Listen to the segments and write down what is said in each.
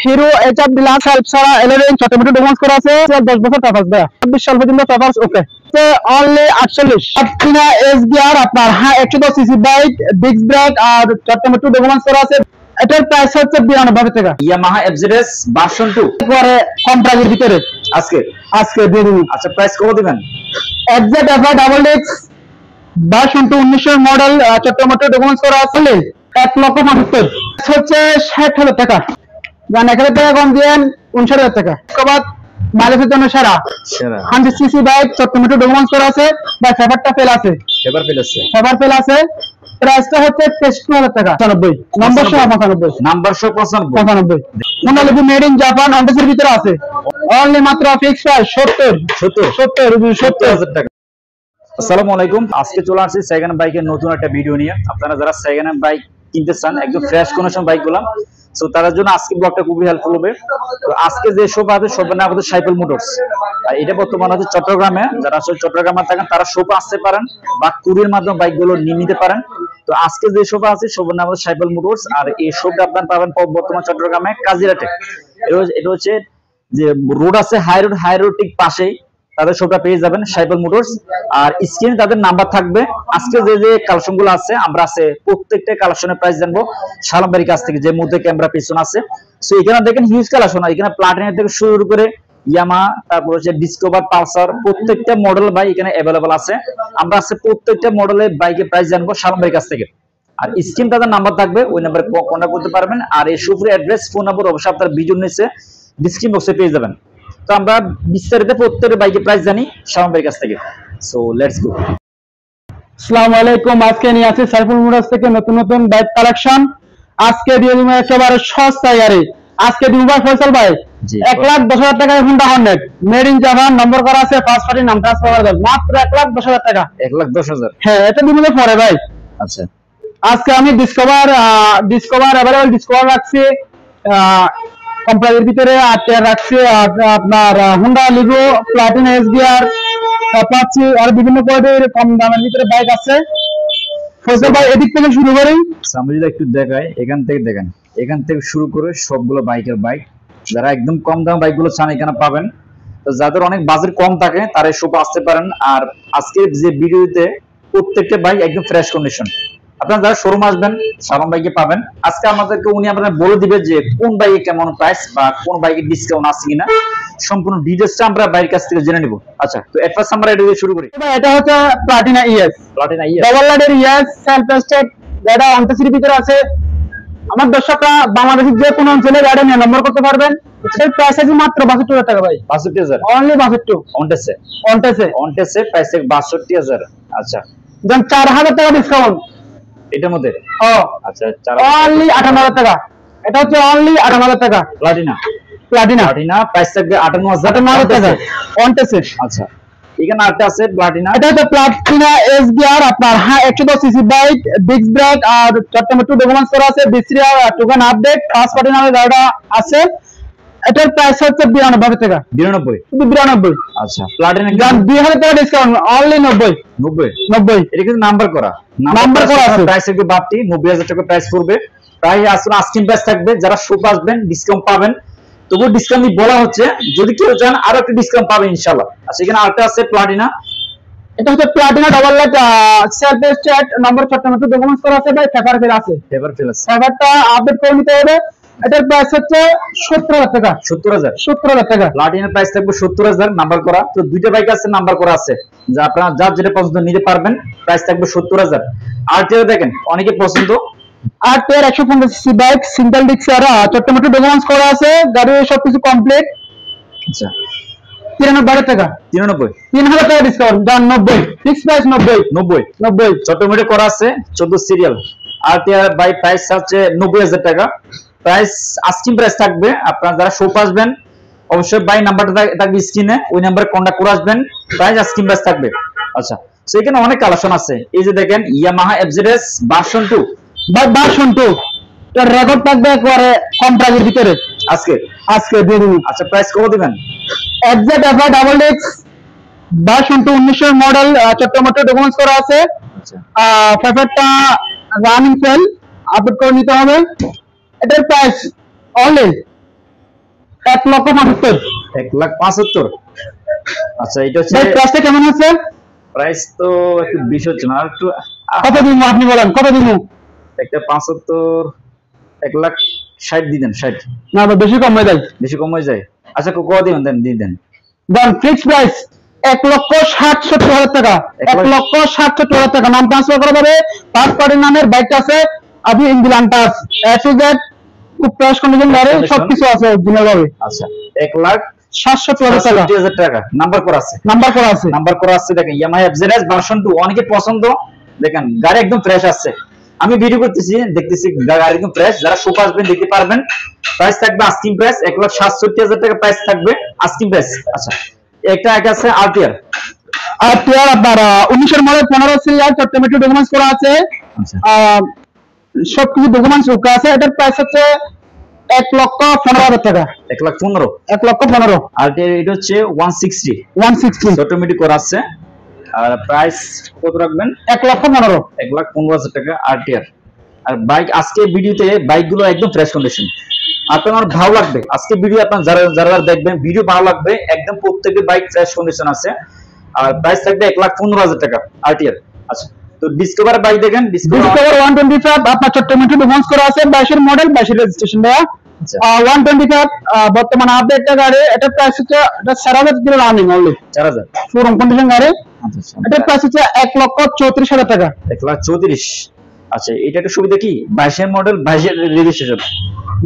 Hero HR deluxe help ছাড়া 11 ছোটমোটো documents করা আছে 10 বছর পেপারস দেয়া 26 সাল পর্যন্ত পেপারস ওকে অনলি 48 আপনা এসবিআর আপনার 110 সিসি বাইক ডিস্ক ব্রেক আর ছোটমোটো ডকুমেন্টস করা আছে। এটার প্রাইস হচ্ছে 92 টাকা। ইয়ামাহা এফজেডএস ভার্সন 2 পরে কম প্রাইসের ভিতরে আজকে দিয়ে দিন। আচ্ছা, প্রাইস কত দিবেন? FZ FI double X version 2 19 model ছোটমোটো ডকুমেন্টস করা আছে 1,75,000 হচ্ছে 60,000 টাকা। গান 1,000 টাকা কম দিয়েন 59,000 টাকা। কবাদ মাইলেজের জন্য সেরা 100 সিসি বাইক ছোটমোটো ডকুমেন্টস করা আছে বা পেপারটা ফেল আছে। পেপার ফেল আছে। প্রাইসটা হচ্ছে 63,000 টাকা 95 নম্বর সহ 95 মনোলজি মেড ইন জাপান অনটেসের ভিতরে আছে। অনলি মাত্র ফিক্স প্রাইস 70,000 টাকা। আসসালামু আলাইকুম। আজকে চলে আসছি সেকেন্ড বাইকের নতুন একটা ভিডিও নিয়ে। আপনারা যারা সেকেন্ড হ্যান্ড বাইক কিনতে চান, একদম ফ্রেশ কন্ডিশন বাইকগুলো, সো তাদের জন্য আজকে ব্লগটা খুবই হেল্পফুল হবে। তো আজকে যে শপ আছে শপের নাম হচ্ছে সাইকেল মোটরস। আর এটা বর্তমানে হচ্ছে চট্টগ্রামে। যারা আসলে চট্টগ্রামে থাকেন তারা শপে আসতে পারেন বা কুরিয়ার মাধ্যমে বাইকগুলো নিয়ে নিতে পারেন। তো আজকে যে শপ আছে শপের নাম হচ্ছে সাইকেল মোটরস। আর এই শপটা আপনারা পাবেন বর্তমান চট্টগ্রামে কাজিরাটে। এটা হচ্ছে যে রোড আছে হাই রোড ঠিক পাশেই তাদের শপটা পেয়ে যাবেন সাইকেল মোটরস। আর স্ক্রিনে তাদের নাম্বার থাকবে। আজকে যে কালেকশন গুলো আছে আমরা প্রত্যেকটা কালেকশনের প্রাইস জানবো শালম ভাইয়ের কাছ থেকে, যে মধ্যে ক্যামেরা পিছন আছে। সো এখানে দেখেন হিউজ কালেকশন, এখানে প্লাটিনা থেকে শুরু করে ইয়ামাহা, তারপর হচ্ছে ডিসকভার, পালসার, প্রত্যেকটা মডেল বাইক এখানে অ্যাভেলেবল আছে। আমরা প্রত্যেকটা মডেলের বাইকের প্রাইস জানবো শালম ভাইয়ের কাছ থেকে। আর স্ক্রিন তাদের নাম্বার থাকবে, ওই নাম্বারে কন্টাক্ট করতে পারবেন। আর এই শপের অ্যাড্রেস, ফোন নাম্বার অবশ্যই আপনার ভিডিওর নিচে ডিসক্রিপশন বক্সে পেয়ে যাবেন। তো আমরা বিস্তারিত প্রত্যেকটা বাইকের প্রাইস জানি শালম ভাইয়ের কাছ থেকে। So let's go. আসসালামু আলাইকুম। আজকে নিয়ে আসি সাইকেল মোটরস থেকে নতুন বাইক কালেকশন। আজকে দিয়ে দিব একেবারে সস্তা গাড়ি। আজকে দিব ভাই ফয়সাল ভাই 1,10,000 টাকায় Honda Hornet made in Japan, number করা আছে, ফার্স্ট পার্টি নাম ট্রান্সফার করা যাবে মাত্র 1,10,000 টাকা। 1,10,000? হ্যাঁ, এটা দিব পরে ভাই। আচ্ছা, আজকে আমি ডিসকভার অ্যাভেলেবল ডিসকভার রাখছি কোম্পানির ভিতরে, আর রাখছি আপনার হোন্ডা লিভো, প্লাটিনা এসবিআর পাচ্ছি, আর বিভিন্ন কোয়ালিটির কম দামের ভিতরে বাইক আছে। ফয়সাল ভাই এদিক থেকে শুরু করি। আমি যদি একটু দেখাই, এখান থেকে দেখেন, এখান থেকে শুরু করে সবগুলো বাইকের বাইক। যারা একদম কম দাম বাইকগুলো চান এখানে পাবেন। তো যাদের অনেক বাজেট কম থাকে তারা এই শপে আসতে পারেন। আর আজকে যে ভিডিওতে প্রত্যেকটা বাইক একদম ফ্রেশ কন্ডিশন। আপনারা যারা শোরুম আসবেন শালম বাইকে পাবেন। আজকে আমাদেরকে উনি আপনাদের বলে দিবে যে কোন বাইকে কেমন প্রাইস বা কোন বাইকে ডিসকাউন্ট আছে কিনা, সম্পূর্ণ ডিটেইলসটা আমরা বাইরের কাছ থেকে জেনে নিব। আচ্ছা, তো এট ফার্স্ট আমরা এটা দিয়ে শুরু করি। এটা হচ্ছে প্লাটিনা ইএস ডাবল লাইটের ইএস সেলফ স্টার্ট। এটা অনটেসের ভিতরে আছে। আমার দর্শকরা বাংলাদেশের যে কোনো অঞ্চলে গাড়ি নিয়ে নম্বর করতে পারবেন। এর প্রাইস আছে মাত্র 62,000 টাকা ভাই। 62,000 অনলি 62 অনটেসে প্রাইস 62,000। আচ্ছা, দেন 4,000 টাকা ডিসকাউন্ট এটার মধ্যে। আচ্ছা, অনলি 58,000 টাকা। এটা হচ্ছে অনলি 58,000 টাকা প্লাটিনা প্রাইস থাকবে 58,000 টাকা অনটেসে। আচ্ছা, এখানে আরেকটা আছে প্লাটিনা। এটা হচ্ছে প্লাটিনা এসবিআর আপনার 110 সিসি বাইক ডিস্ক ব্রেক আর ছোটমোটো ডকুমেন্টস করা আছে। Bisri token update first party নামে গাড়িটা আছে। এটার প্রাইস হচ্ছে 92 টাকা। 92? আচ্ছা, প্লাটিনা 2,000 টাকা ডিসকাউন্ট অনলি 90। এটা কিন্তু নাম্বার করা আছে। প্রাইস একটু বাড়তি 90,000 টাকা প্রাইস পড়বে। প্রাইস আসলে আস্কিং প্রাইস থাকবে। যারা শপ আসবেন ডিসকাউন্ট পাবেন, তবু ডিসকাউন্ট বলা হচ্ছে, যদি কেউ চান আরো একটা ডিসকাউন্ট পাবেন ইনশাআল্লাহ। আচ্ছা, এখানে আরেকটা আছে প্লাটিনা। এটা হচ্ছে Platina double light self start, number ছোটমোটো ডকুমেন্টস করা আছে ভাই। পেপার ফেল আছে। পেপারটা আপডেট করে নিতে হবে। এটার প্রাইস হচ্ছে 70,000 টাকা। 70,000 টাকা। প্লাটিনার প্রাইস থাকবে 70,000 নাম্বার করা। তো দুইটা বাইক আছে নাম্বার করা আছে, যা আপনারা যার যেটা পছন্দ নিতে পারবেন। প্রাইস থাকবে 70,000। আর যেটা দেখেন অনেকে পছন্দ, 8 tyre 150 CC bike single disc আর ছোটমোটো ডকুমেন্টস করা আছে। গাড়ির সবকিছু কমপ্লিট। আচ্ছা, 93,000 টাকা। 3,000 টাকা ডিসকাউন্ট দাম 90 ফিক্স প্রাইস 90 ছোটমোটো করা আছে 14 সিরিয়াল। আর টিয়ার বাই প্রাইস হচ্ছে 90,000 টাকা। প্রাইস আস্কিং প্রাইস থাকবে। আপনারা যারা শপ আসবেন অবশ্যই বাই নাম্বারটা থাকবে স্ক্রিনে, ওই নাম্বারে কন্টাক্ট করে আসবেন। প্রাইস আস্কিং প্রাইস থাকবে। আচ্ছা, তো এখানে অনেক কালেকশন আছে। এই যে দেখেন ইয়ামাহা এফজেডএস ভার্সন 2 এর রেকর্ড থাকবে একবারে কম প্রাইসের ভিতরে আজকে দিয়ে দিন। আচ্ছা, প্রাইস কত দিবেন? FZ FI double X version 2 19 model ছোটমোটো ডকুমেন্টস করা আছে। আচ্ছা, পেপারটা রানিং সেল আপডেট করে নিতে হবে। এটার প্রাইস অনলি 1,75,000। 1,75,000। আচ্ছা এটা হচ্ছে ভাই প্রাইসটা কেমন আছে? প্রাইস তো একটু বেশি হচ্ছে না, আর একটু কত দিব আপনি বলেন, কত দিব? একটা 75, 1,60,000 দিয়ে দেন। 60 না ভাই বেশি কম হয়ে যায়। বেশি কম হয়ে যায়? আচ্ছা কত দিবেন, দেন দিয়ে দেন। দেন ফিক্স প্রাইস 1,60,70,000 টাকা। 1,60,70,000 টাকা। নাম ট্রান্সফার করা যাবে। ফার্স্ট পার্টি নামের বাইকটা আছে আপনি England touch A to Z, খুব ফ্রেশ কন্ডিশন গাড়ি, সবকিছু আছে অরিজিনাল ভাবে। আচ্ছা 1,60,70,000 টাকা। নাম্বার করা আছে, নাম্বার করা আছে। দেখেন ইয়ামাহা FZS ভার্সন 2, অনেকে পছন্দ। দেখেন গাড়ি একদম ফ্রেশ আছে। আমি ভিডিও করতেছি, দেখতেছি গাড়ি একদম ফ্রেশ। যারা শোপ আসবেন দেখতে পারবেন। প্রাইস থাকবে আস্কিং প্রাইস 1,67,000 টাকা প্রাইস থাকবে আস্কিং প্রাইস। আচ্ছা একটা আছে RTR আপনার 19 মডেল 15 সিরিয়াল, চট্টগ্রাম ডকুমেন্টস করা আছে। আচ্ছা সবকিছু ডকুমেন্টস ওকে আছে। এটার প্রাইস হচ্ছে 1,15,000 টাকা। 1,15,000। 1,15,000। RTR এটা হচ্ছে 160 অটোমেটিক করা আছে। আর প্রাইস কত রাখবেন? 1,15,000। 1,15,000 টাকা RTR। আর বাইক আজকে ভিডিওতে বাইকগুলো একদম ফ্রেশ কন্ডিশন। আপনার ভালো লাগবে আজকে ভিডিও, আপনার যারা যারা দেখবেন ভিডিও ভালো লাগবে। একদম প্রত্যেকটি বাইক ফ্রেশ কন্ডিশন আছে। আর প্রাইস থাকবে 1,15,000 টাকা RTR। আচ্ছা তো ডিসকভার বাইক দেখেন, ডিসকভার 125 আপনার চট্টগ্রাম ডকুমেন্টস করা আছে। 22 মডেল, 22 রেজিস্ট্রেশন দেয়া। 125 বর্তমানে আপডেটটা গাড়ি। এটা প্রাইস হচ্ছে, এটা 4,000 kilo running only. 4,000 showroom condition গাড়ি। আচ্ছা এটা প্রাইস হচ্ছে 1,34,000 টাকা। 1,34,000। আচ্ছা এটা একটা সুবিধা কি, 22 মডেল 22 রেজিস্ট্রেশন।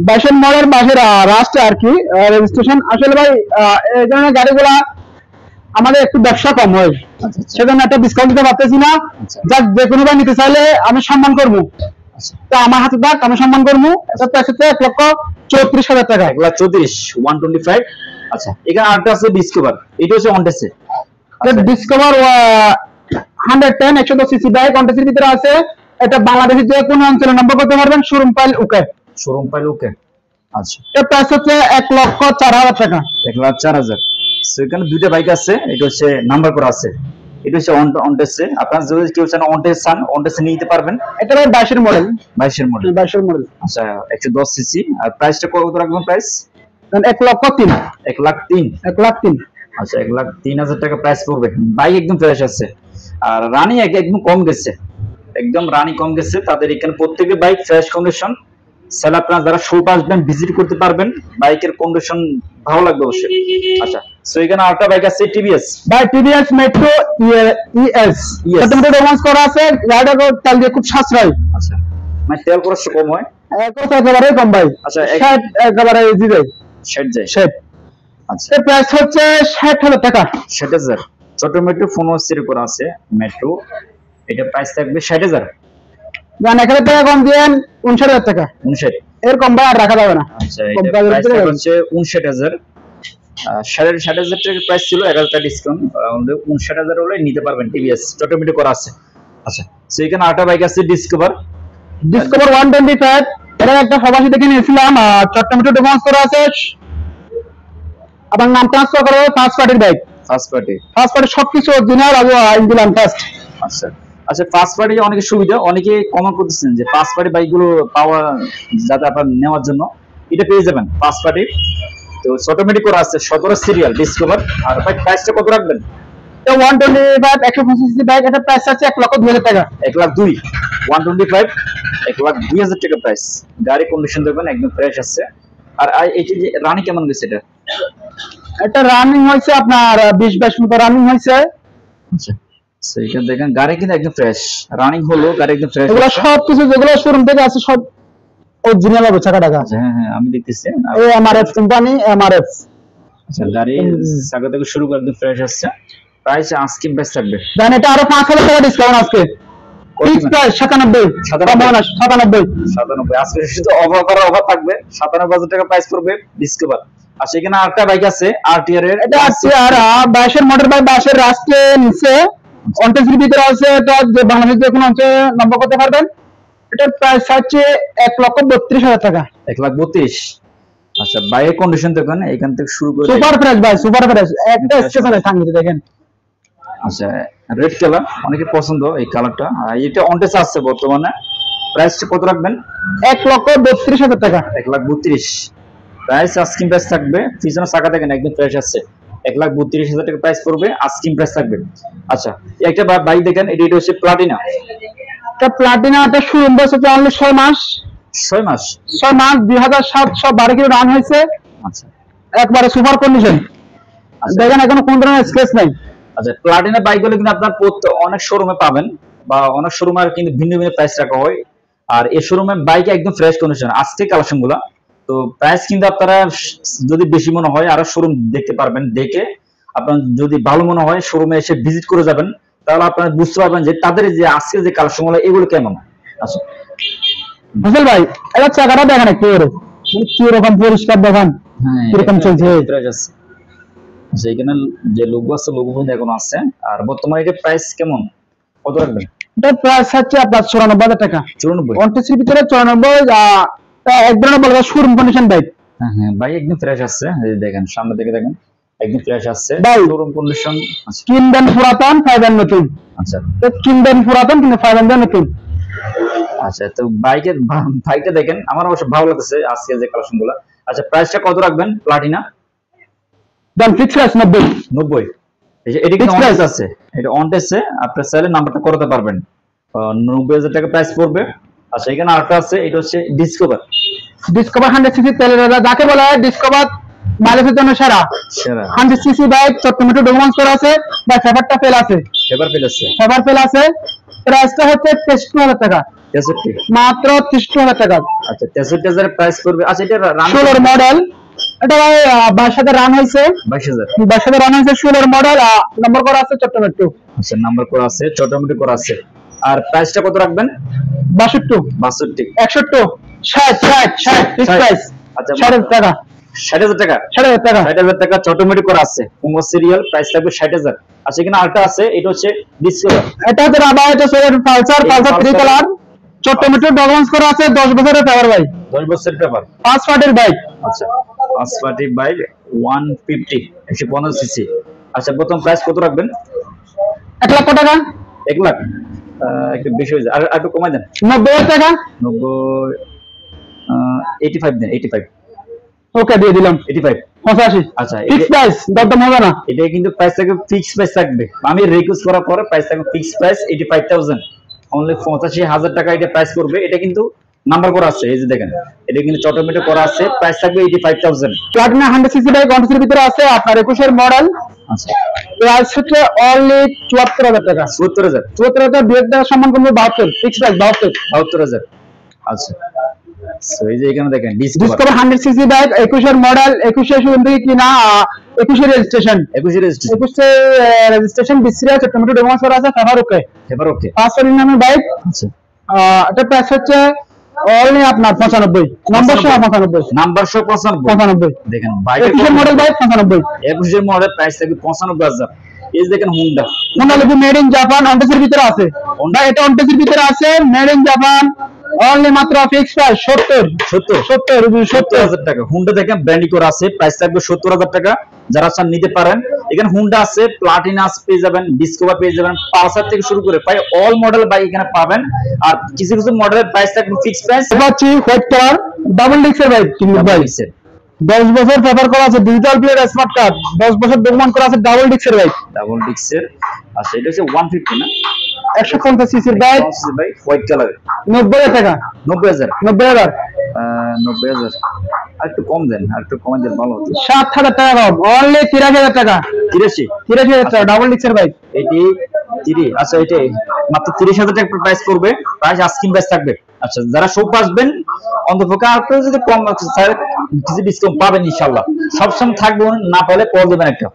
22 মডেল 22 রাস্ট আর কি রেজিস্ট্রেশন। আসলে ভাই এই ধরনের গাড়িগুলা আমাদের একটু ব্যবসা কম হয়, সেজন্য একটা ডিসকাউন্ট দিতে পারতেছি না। যাক যে কোনো ভাই নিতে চাইলে আমি সম্মান করবো। তো আমার হাতে থাক, আমি সম্মান করবো। এটা প্রাইস হচ্ছে 1,34,000 টাকা। 1,34,000 125। আচ্ছা এখানে আরেকটা আছে ডিসকভার, এটা হচ্ছে অনটেসে। ডিসকভার 110 সিসি বাইক অনটেসের ভিতরে আছে। এটা বাংলাদেশের যে কোনো অঞ্চলে নম্বর করতে পারবেন। শোরুম পাইল ওকে। আচ্ছা এর প্রাইস হচ্ছে 1,04,000 টাকা। 1,04,000। সেখানে দুইটা বাইক আছে, এটা হচ্ছে নাম্বার করা আছে। এটা হচ্ছে অনটেসে। আপনারা যদি কেউ চান অনটেস চান, অনটেসে নিতে পারবেন। এটা ভাই 22 মডেল। 22 মডেল। আচ্ছা 110 সিসি। আর প্রাইসটা কত রাখবেন? প্রাইস 1,03,000। 1,03,000। আচ্ছা 1,03,000 টাকা প্রাইস পড়বে। বাইক একদম ফ্রেশ আছে। আর রানি একদম কম গেছে, একদম রানি কম গেছে। তাদের এখানে প্রত্যেকটা বাইক ফ্রেশ কন্ডিশন। সেল আপনারা যারা শোপ আসবেন ভিজিট করতে পারবেন। বাইকের কন্ডিশন ভালো লাগবে অবশ্যই। আচ্ছা সো এখানে আরেকটা বাইক আছে TVS। ভাই TVS মেট্রো ES এটা রোমান্স করা আছে। গাড়িটা তেল দিয়ে খুব সাশ্রয়। আচ্ছা মানে তেল খরচ কম হয়? একেবারে কম ভাই। আচ্ছা 60 একেবারে ইজি যায়। 60 যায়। 60। আচ্ছা এর প্রাইস হচ্ছে 60,000 টাকা। 60,000। ছোট মেট্রো 15 সিরি করা আছে মেট্রো। এটা প্রাইস থাকবে 60,000। জান 1,000 টাকা কম দিয়েন 59,000 টাকা। 59 এর কম ভাই আর রাখা যাবে না। আচ্ছা এটা প্রাইস হচ্ছে 59,000। 60,000 টাকা প্রাইস ছিল, 1,000 টাকা ডিসকাউন্ট। 59,000 হলে নিতে পারবেন। TVS ছোট মেট্রো করা আছে। আচ্ছা সো এখানে আরেকটা বাইক আছে ডিসকভার 125। এটা একটা প্রবাসী দেখে নিয়েছিলাম। চট্টগ্রাম ডকুমেন্টস করা আছে। আপনার নাম ট্রান্সফার করে ফার্স্ট পার্টির বাইক। ফার্স্ট পার্টি সবকিছু অরিজিনাল আর ইঞ্জিন টেস্ট। আচ্ছা আচ্ছা ফার্স্ট পার্টি অনেক সুবিধা। অনেকে কমেন্ট করতেছেন যে ফার্স্ট পার্টি বাইকগুলো পাওয়া যাতে আপনার নেওয়ার জন্য, এটা পেয়ে যাবেন ফার্স্ট পার্টি। তো অটোমেটিক করা আছে 17 সিরিয়াল ডিসকভার। আর ভাই প্রাইসটা কত রাখবেন? 125 125 সিসি বাইক। এটা প্রাইস আছে 1,02,000 টাকা। 1,02,000। 125 1,02,000 টাকা প্রাইস। গাড়ি কন্ডিশন দেখবেন একদম ফ্রেশ আছে। আর এইটা যে রানি কেমন গেছে? এটা রানিং হয়েছে আপনার 20-22 মতো রানিং হয়েছে। আচ্ছা সেইটা দেখেন গাড়ি কিন্তু একদম ফ্রেশ রানিং হলো, গাড়ি একদম ফ্রেশ। এগুলো সব কিছু যেগুলো শোরুম থেকে আছে সব অরিজিনাল হবে চাকা টাকা। হ্যাঁ হ্যাঁ আমি দেখতেছি এই MRF কোম্পানি MRF। আচ্ছা গাড়ি চাকা থেকে শুরু করে একদম ফ্রেশ আসছে। প্রাইস আজকে বেশ থাকবে। জান এটা আরো 5,000 টাকা ডিসকাউন্ট আজকে। ফিক্স প্রাইস 97 আজকে শুধু অফার থাকবে। 97,000 টাকা প্রাইস পড়বে ডিসকভার। আর সেখানে আরেকটা বাইক আছে RTR এর। এটা RTR 22 মডেল বাই 22 রাস্টে নিচে অনটেসের ভিতরে আছে। এটা যে বাংলাদেশে যে কোনো অঞ্চলে নম্বর করতে পারবেন। এটার প্রাইস হচ্ছে 1,32,000 টাকা। 1,32,000। আচ্ছা বাইকের কন্ডিশন দেখেন এখান থেকে শুরু করে সুপার ফ্রেশ ভাই, সুপার ফ্রেশ। একটা স্টেশনে থামিয়ে দেখেন। আচ্ছা রেড কালার অনেকের পছন্দ এই কালারটা। এটা অনটেস আছে বর্তমানে। প্রাইসটা কত রাখবেন? 1,32,000 টাকা। 1,32,000। প্রাইস আস্কিং প্রাইস থাকবে, পিছনে চাকা দেখেন একদম ফ্রেশ আছে, 1,32,000 টাকা প্রাইস পড়বে, আস্কিং প্রাইস থাকবে। আচ্ছা একটা বাইক দেখেন, এটা হচ্ছে প্লাটিনা। এটা প্লাটিনা, এটা শোরুম বয়স হচ্ছে অনলি 6 মাস। 6 মাস 2712 কিলো রান হয়েছে। আচ্ছা একবারে সুপার কন্ডিশন, দেখেন এখনো কোন ধরনের স্ক্র্যাচ নাই। আচ্ছা প্লাটিনা বাইকগুলো কিন্তু আপনার অনেক শোরুমে পাবেন, বা অনেক শোরুমে কিন্তু ভিন্ন ভিন্ন প্রাইস রাখা হয়, আর এই শোরুমে বাইক একদম ফ্রেশ কন্ডিশন আজকে কালেকশন গুলা। তো প্রাইস কিন্তু আপনারা যদি বেশি মনে হয় আরো শোরুম দেখতে পারবেন, দেখে আপনার যদি ভালো মনে হয় শোরুমে এসে ভিজিট করে যাবেন, তাহলে আপনারা বুঝতে পারবেন যে তাদের যে আজকে যে কালেকশন গুলো এগুলো কেমন। আচ্ছা ফজল ভাই, এটা চাকাটা দেখেন একটু, কি রকম পরিষ্কার দেখেন, কিরকম চলছে। আচ্ছা এখানে যে লোগো আছে, লোগো কিন্তু এখন আছে। আর বর্তমানে এটা প্রাইস কেমন, কত রাখবেন? এটা প্রাইস হচ্ছে আপনার 94,000 টাকা। 94 অনটেসির ভিতরে 94, এক ধরনের বলা যায় শোরুম কন্ডিশন বাইক। হ্যাঁ হ্যাঁ ভাই একদম ফ্রেশ আছে, এই দেখেন সামনে থেকে দেখেন একদম ফ্রেশ আছে, শোরুম কন্ডিশন। স্কিন দেন পুরাতন, ফাইবার নতুন। আচ্ছা স্কিন দেন পুরাতন কিন্তু ফাইবার দেন নতুন। আচ্ছা তো বাইকটা দেখেন, আমার অবশ্য ভালো লাগছে আজকে যে কালেকশন গুলো। আচ্ছা প্রাইসটা কত রাখবেন প্লাটিনা? দাম ফিক্স প্রাইস 90। 90। এই যে এটা কি অন টেস্ট আছে, এটা অন টেস্টে আপনার চাইলে নাম্বারটা করতে পারবেন, 90,000 টাকা প্রাইস পড়বে। আচ্ছা এখানে আরেকটা আছে, এটা হচ্ছে ডিসকভার। 100 সিসি তেলের দাদা, যাকে বলা হয় ডিসকভার মাইলেজের জন্য সেরা। 100 সিসি বাইক, 14 মিটার ডকুমেন্টস করা আছে, বা পেপারটা ফেল আছে, পেপার ফেল আছে। প্রাইসটা হচ্ছে 63,000 টাকা, 63 মাত্র 63,000 টাকা। আচ্ছা 63,000 প্রাইস পড়বে। আচ্ছা এটা 16 মডেল, এটা ভাই 22 সাথে রান হয়েছে, 22 সাথে রান হয়েছে, 16 মডেল, নম্বর করা আছে চট্টগ্রাম 2। আচ্ছা নাম্বার করা আছে, চট্টগ্রাম করা আছে। আর প্রাইসটা কত রাখবেন? 62 62 61 60 ফিক্স প্রাইস। আচ্ছা 60,000 টাকা, 60,000 টাকা, 60,000 টাকা, 60,000 টাকা চট্টগ্রাম করা আছে, কোন সিরিয়াল, প্রাইস থাকবে 60,000। আচ্ছা এখানে আরেকটা আছে, এটা হচ্ছে ডিসকভার। এটা হচ্ছে রাবা, এটা পালসার 3 কালার, চট্টগ্রাম ডকুমেন্টস করা আছে, 10 বছরের পেপার ভাই, 10 বছরের পেপার, 5 পার্টির বাইক। আচ্ছা 5 পার্টি বাইক, 150 150 সিসি। আচ্ছা প্রথম প্রাইস কত রাখবেন? 1 লক্ষ টাকা। 1 লাখ একটু বেশি হয়ে যায়, আর একটু কমাই দেন। 90,000 টাকা, 90 85 দেন, 85। ওকে দিয়ে দিলাম 85 85। আচ্ছা ফিক্স প্রাইস, দরদাম হবে না। এটা কিন্তু প্রাইস থাকবে ফিক্স প্রাইস থাকবে, আমি রিকোয়েস্ট করার পরে প্রাইস থাকবে ফিক্স প্রাইস 85,000, অনলি 85,000 টাকা এটা প্রাইস করবে। এটা কিন্তু নাম্বার করা আছে, এই যে দেখেন এটা কিন্তু চট্টগ্রাম করা আছে, প্রাইস থাকবে 85,000। প্লাটিনা 100 সিসি বাইক অনটেসের ভিতরে আছে, আপনার 21 এর মডেল। আচ্ছা প্রাইস হচ্ছে অনলি 74,000 টাকা। 74,000 74,000 বিয়ের টাকা সম্মান করবে 72, ফিক্স প্রাইস 72,000। আচ্ছা সো এই যে এখানে দেখেন ডিসকভার 100 সিসি বাইক, 21 এর মডেল, 21 এর শুরু থেকে কিনা, 21 এর রেজিস্ট্রেশন, 21 এর রেজিস্ট্রেশন, বিসিআর চট্টগ্রাম ডকুমেন্টস করা আছে, পেপার ওকে, 5 পার্টির নামে বাইক। আচ্ছা এটা প্রাইস হচ্ছে অনলি আপনার 95, নম্বর সহ 95, নাম্বার সহ 95 দেখেন বাইক 21 এর মডেল বাইক 95, 21 এর মডেল, প্রাইস থাকবে 95,000। এই যে দেখেন Honda Livo made in Japan অনটেসের ভিতরে আছে, হোন্ডা এটা অনটেসের ভিতরে আছে, মেড ইন জাপান, অনলি মাত্র ফিক্স প্রাইস 70,000 টাকা। হুন্ডা দেখেন ব্র্যান্ডিং করা আছে, প্রাইস থাকবে 70,000 টাকা। যারা চান নিতে পারেন, এখানে হুন্ডা আছে, প্লাটিনা পেয়ে যাবেন, ডিসকভার পেয়ে যাবেন, পালসার থেকে শুরু করে প্রায় অল মডেল বাইক এখানে পাবেন। আর কিছু কিছু মডেলের প্রাইস থাকবে ফিক্স প্রাইস। পাচ্ছি হোয়াইট কালার ডাবল ডিক্সের বাইক, 10 বছর পেপার করা আছে, ডিজিটাল প্লেট, স্মার্ট কার্ড, 10 বছর ডকুমেন্ট করা আছে, ডাবল ডিক্সের বাইক। আচ্ছা এটা হচ্ছে 150 না, 150 সিসির বাইক, হোয়াইট কালার, 90,000 টাকা, 90,000 90,000 আর একটু কম দেন, আর একটু কমে দেন ভালো হতো। 7,000 টাকা কম, অনলি 83,000 টাকা, 83,000 টাকা ডাবল ডিক্সের বাইক। এটি 30, আচ্ছা এটা মাত্র 30,000 টাকা প্রাইস করবে, প্রাইস আস্কিং প্রাইস থাকবে। আচ্ছা যারা সব আসবেন অন্তপক্ষে আর যদি কম কিছু ডিসকাউন্ট পাবেন ইনশাআল্লাহ, সবসময় থাকবে, না পেলে কল দেবেন একটা।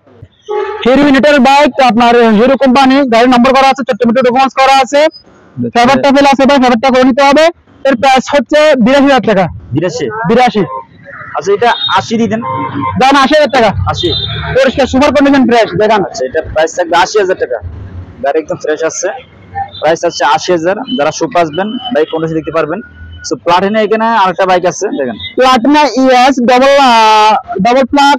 হিরো ইউনিটের বাইক, আপনার হিরো কোম্পানি, গাড়ির নম্বর করা আছে, চট্টগ্রাম ডকুমেন্টস করা আছে, পেপারটা ফেল আছে ভাই, পেপারটা করে নিতে হবে। এর প্রাইস হচ্ছে 82,000 টাকা। 82। আচ্ছা এটা 80 দিবেন, দাম 80,000 টাকা, 80 পরিষ্কার সুপার কন্ডিশন ফ্রেশ দেখান। আচ্ছা এটা প্রাইস থাকবে 80,000 টাকা, গাড়ি একদম ফ্রেশ আছে, প্রাইস আছে 80,000। যারা সুপ আসবেন বাইক কন্ডিশন দেখতে পারবেন। সো প্লাটিনা এখানে আরেকটা বাইক আছে দেখেন, Platina ES double plug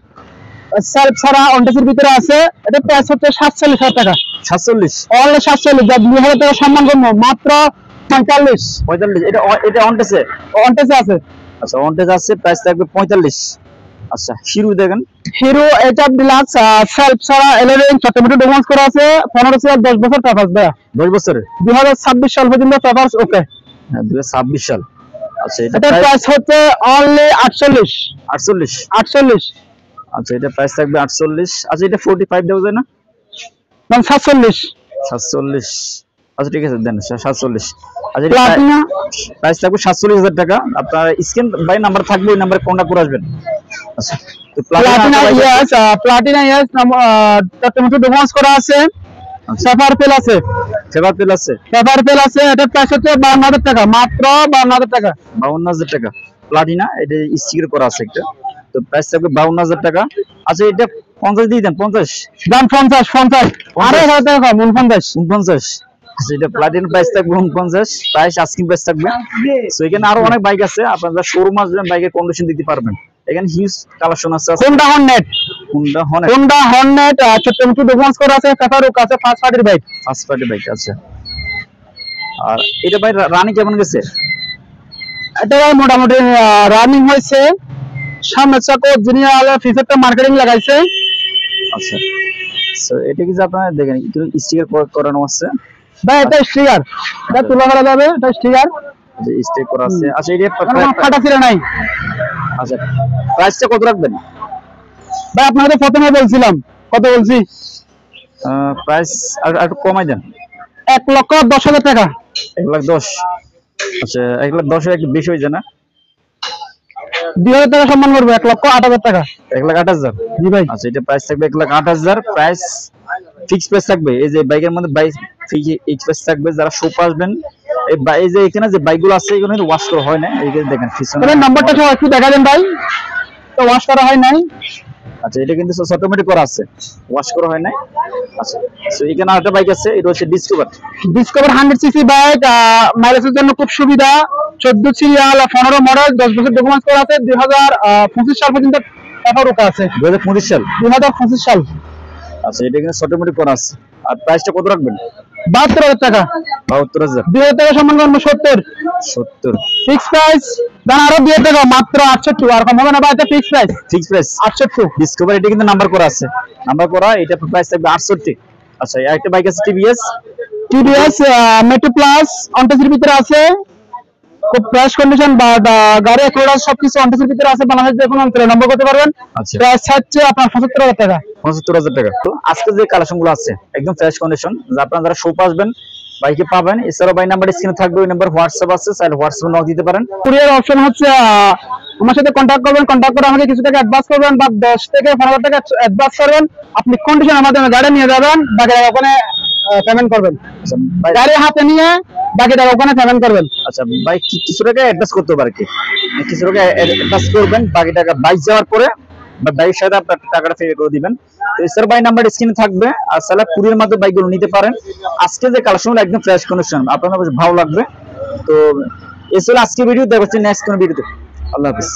self ছাড়া অনটেসের ভিতরে আছে, এটা প্রাইস হচ্ছে 47,000 টাকা। 47 অনলি 47, যা 2,000 টাকা সম্মান করবো, মাত্র 45। এটা অনটেসে অনটেসে আছে। আচ্ছা অনটেস আছে, প্রাইস থাকবে 45। আচ্ছা হিরো দেখেন, হিরো এইচআর ডিলাক্স সেলফ ছাড়া 11 অটোমেটিক ডকুমেন্টস করা আছে, 15 সিআর 10 বছর পেপারস দেয়া, 10 বছরের 2026 সাল পর্যন্ত পেপারস ওকে। 2026 সাল। আচ্ছা এটা এটা প্রাইস হচ্ছে অনলি 48। 48। আচ্ছা এটা প্রাইস থাকবে 48। আচ্ছা এটা 45 দেওয়া যায় না? মানে 47। 47। আচ্ছা ঠিক আছে দেন 47। আচ্ছা এটা প্লাটিনা প্রাইস থাকবে 47,000 টাকা। আপনার স্ক্রিন বাই নাম্বার থাকবে, ওই নাম্বারে কন্টাক্ট করে আসবেন। আচ্ছা তো প্লাটিনা ইয়াস অটোমেটিক ডকুমেন্টস করা আছে, পেপার পেল আছে, এটা প্রাইস হচ্ছে 52,000 টাকা, মাত্র 52,000 টাকা। 52,000 টাকা প্লাটিনা, এটা স্টিকার করা আছে একটা, তো প্রাইস থাকবে 52,000 টাকা। আচ্ছা এটা 50 দিয়ে দেন, 50 দাম 50 আরে 1000 টাকা কম 49। আচ্ছা এটা প্লাটিনা প্রাইস থাকবে 49, প্রাইস আস্কিং প্রাইস থাকবে। সো এখানে আরো অনেক বাইক আছে, আপনারা শোরুম আসবেন, বাইকের কন্ডিশন দিতে পারবেন। এখানে হিউজ কালেকশন আছে। হোন্ডা হর্নেট ছোট্ট ডকুমেন্টস করা আছে, পেপার ওকে আছে, ফার্স্ট পার্টির বাইক। আছে। আর এটা ভাই রানিং কেমন গেছে? এটা মোটামুটি রানিং হয়েছে, সামনে চাকা জিনিয়াল ফিচারটা মার্কেটিং লাগাইছে। আচ্ছা সো এটা কি যে আপনারা দেখেন একটু স্টিকার করানো আছে ভাই, এটা স্টিকার, এটা তুলা করা যাবে, এটা স্টিকার, যে স্টিকার করা আছে। আচ্ছা এটা ফাটা ছিল নাই। আচ্ছা প্রাইসটা কত রাখবেন ভাই? আপনাদের প্রথমে বলছিলাম, কত বলছি? প্রাইস আর একটু কমাই দেন। 1,10,000 টাকা। 1,10,000। আচ্ছা 1,10,000 একটু বেশি হয়ে যায় না? 2,000 টাকা সম্মান করবো, 1,08,000 টাকা। 1,08,000। জি ভাই। আচ্ছা এটা প্রাইস থাকবে 1,08,000, প্রাইস ফিক্স প্রাইস থাকবে। এই যে বাইকের মধ্যে ফিক্স প্রাইস থাকবে। যারা শপ আসবেন, এই যে এখানে যে বাইকগুলো আছে এগুলো কিন্তু ওয়াশ করা হয় না, এইখানে দেখেন পিছনে নাম্বারটা সহ একটু দেখা দেন ভাই, তো ওয়াশ করা হয় নাই। আচ্ছা এটা কিন্তু অটোমেটিক করা আছে, ওয়াশ করা হয় নাই। আচ্ছা সো এখানে আরেকটা বাইক আছে, এটা হচ্ছে ডিসকভার 100 সিসি বাইক, মাইলেজের জন্য খুব সুবিধা, 14 সিরিয়াল, 15 মডেল, 10 বছর ডকুমেন্টস করা আছে, 2025 সাল পর্যন্ত পেপার ওকে আছে। 2025 সাল। 2025 সাল। আচ্ছা এটা কিন্তু অটোমেটিক করা আছে। আর প্রাইসটা কত রাখবেন? 72,000 টাকা। 72,000। 2,000 টাকা সম্মান করবো, 70 ফিক্স প্রাইস। দাম আরো 2,000 টাকা, মাত্র 68। আর কম হবে না ভাই, এটা ফিক্স প্রাইস। 68 ডিসকভার, এটা কিন্তু নাম্বার করা আছে, এটা প্রাইস থাকবে 68। আচ্ছা একটা বাইক আছে টিভিএস মেট্রো প্লাস, অনটেসের ভিতরে আছে, খুব ফ্রেশ কন্ডিশন, বা গাড়ি এক্সপ্লোরার সবকিছু অনটেসের ভিতরে আছে, বাংলাদেশ যে কোনো অঞ্চলে নম্বর করতে পারবেন। আচ্ছা প্রাইস হচ্ছে আপনার 75,000 টাকা। 75,000 টাকা। তো আজকে যে কালেকশন গুলো আছে একদম ফ্রেশ কন্ডিশন, আপনারা যারা শপ আসবেন বাইকে পাবেন। এছাড়াও বাই নাম্বার স্ক্রিনে থাকবে, ওই নাম্বার হোয়াটসঅ্যাপ আছে, চাইলে হোয়াটসঅ্যাপে নক দিতে পারেন। কুরিয়ার অপশন হচ্ছে আমার সাথে কন্ট্যাক্ট করবেন, কন্ট্যাক্ট করে আমাকে কিছু টাকা অ্যাডভান্স করবেন, বা 10 থেকে 15,000 টাকা অ্যাডভান্স করবেন। আপনি কন্ডিশন আমাদের গাড়ি নিয়ে যাবেন, বাকি টাকা ওখানে পেমেন্ট করবেন। গাড়ি হাতে নিয়ে বাকি টাকা ওখানে পেমেন্ট করবেন। আচ্ছা ভাই কিছু টাকা অ্যাডভান্স করতে পারে কি? কিছু টাকা অ্যাডভান্স করবেন, বাকি টাকা বাইক যাওয়ার পরে বা বাইকের সাথে আপনার টাকাটা পে করে দিবেন। তো এছাড়া বাই নাম্বার স্ক্রিনে থাকবে, আর সালা কুরিয়ার মাধ্যমে বাইকগুলো নিতে পারেন। আজকে যে কালেকশনগুলো একদম ফ্রেশ কন্ডিশন, আপনাদের ভালো লাগবে। তো এছাড়া আজকে ভিডিও দেখা হচ্ছে নেক্সট কোনো ভিডিওতে। আল্লাহ হাফেজ।